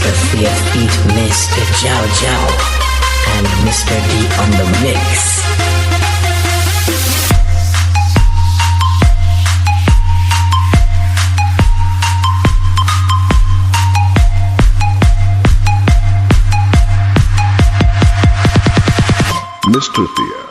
Mr. Feet, Mr. Jow Jow, and Mr. D on the mix. Mr. Thea.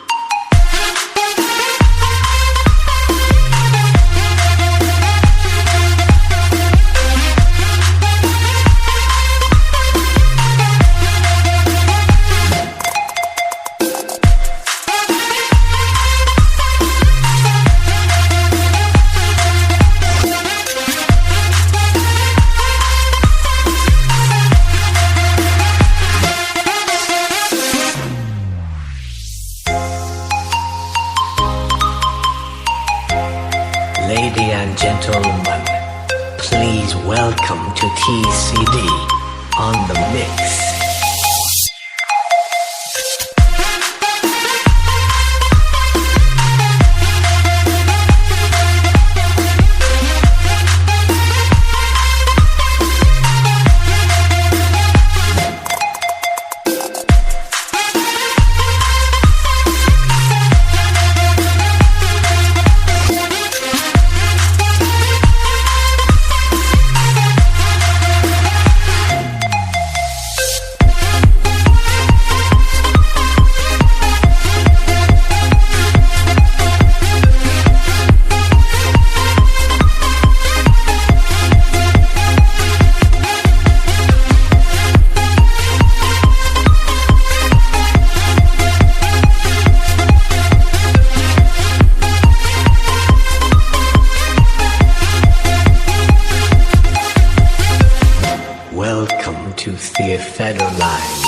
Lady and gentlemen, please welcome to TCD on the mix. Welcome to the Federline.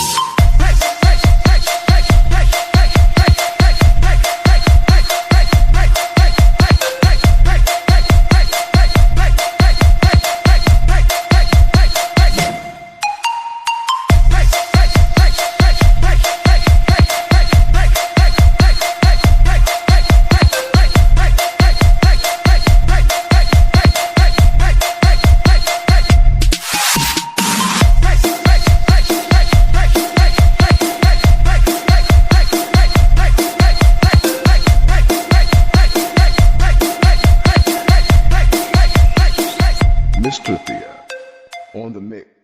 Mr. Thea on the mix.